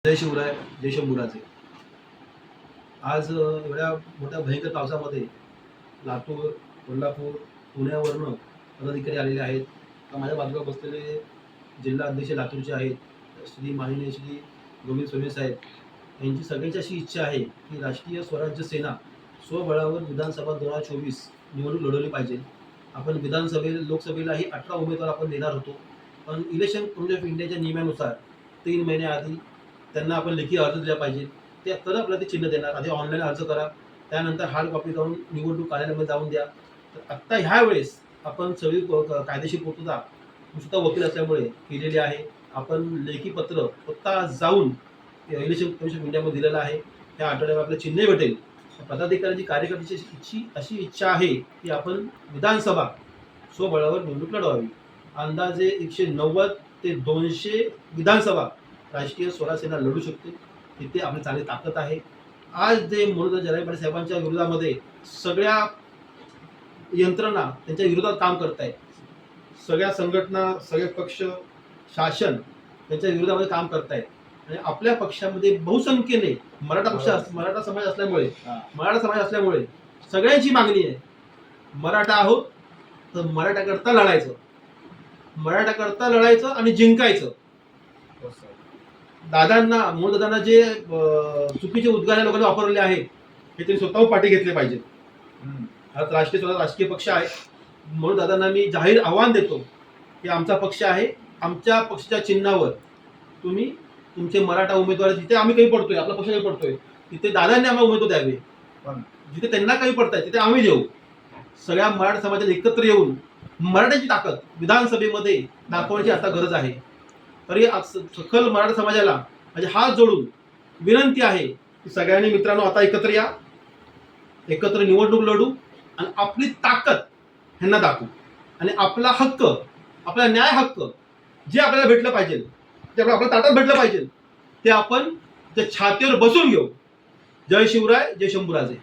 जय शिवराय, जय शंभूराजे. आज एवढ्या मोठ्या भयंकर पावसामध्ये लातूर, कोल्हापूर, पुण्यावरनं पदाधिकारी आलेले आहेत. माझ्या बाजूला बसलेले जिल्हा अध्यक्ष लातूरचे आहेत, श्री माननीय श्री गोविंद सोनवणे साहेब. यांची सगळ्यांची अशी इच्छा आहे की राष्ट्रीय स्वराज्य सेना स्वबळावर विधानसभा 2024 निवडणूक लढवली पाहिजे. आपण लोकसभेलाही 18 उमेदवार आपण देणार होतो, पण इलेक्शन कमिशन ऑफ इंडियाच्या नियमानुसार 3 महिन्याआधी त्यांना आपण लेखी अर्ज दिला पाहिजे. ते तर आपल्याला ते चिन्ह देणार. आधी ऑनलाईन अर्ज करा, त्यानंतर हार्ड कॉपी करून निवडणूक कार्यालयामध्ये जाऊन द्या. तर आत्ता ह्या वेळेस आपण सगळी कायदेशीर पूर्तता सुद्धा वकील असल्यामुळे केलेली आहे. आपण लेखी पत्र स्वतः जाऊन इलेक्शन कमिशन ऑफ इंडियामध्ये दिलेलं आहे. त्या आठवड्यावर आपलं चिन्ह भेटेल. पदाधिकाऱ्यांची कार्यकर्त्यांची अशी इच्छा आहे की आपण विधानसभा स्वबळावर निवडणूक लढवावी. अंदाजे 190 ते 200 विधानसभा राष्ट्रीय स्वराज्य सेना लढू शकते. तिथे आपली चांगली ताकद आहे. आज जे मनोज जरांगे पाटील साहेबांच्या विरोधामध्ये सगळ्या यंत्रणा त्यांच्या विरोधात काम करत आहेत. सगळ्या संघटना, सगळे पक्ष, शासन त्यांच्या विरोधामध्ये काम करत आहेत. आणि आपल्या पक्षामध्ये बहुसंख्येने मराठा समाज असल्यामुळे सगळ्यांची मागणी आहे, मराठा आहोत तर मराठाकरता लढायचं आणि जिंकायचं. मूळ दादांना जे चुकीचे उद्गार लोकांनी वापरले आहेत हे त्यांनी स्वतःहून पाठी घेतले पाहिजे. आज राजकीय पक्ष आहे म्हणून दादांना मी जाहीर आव्हान देतो की आमचा पक्ष आहे, आमच्या पक्षाच्या चिन्हावर तुम्ही तुमचे मराठा उमेदवार, जिथे आम्ही कमी पडतोय, आपला पक्ष कमी पडतोय, तिथे दादांनी आम्हाला उमेदवार द्यावे. जिथे त्यांना कमी पडताय तिथे आम्ही देऊ. सगळ्या मराठा समाजाला एकत्र येऊन मराठ्याची ताकद विधानसभेमध्ये दाखवण्याची आता गरज आहे. तरी सखल मराठा समाजाला म्हणजे हात जोडून विनंती आहे की सगळ्यांनी मित्रांनो आता एकत्र या, एकत्र निवडणूक लढू आणि आपली ताकद ह्यांना दाखवू आणि आपला हक्क, आपला न्याय हक्क जे आपल्याला भेटलं पाहिजे, जे आपल्या ताटात भेटलं पाहिजे, ते आपण त्या छातीवर बसून घेऊ. जय शिवराय, जय शंभूराजे.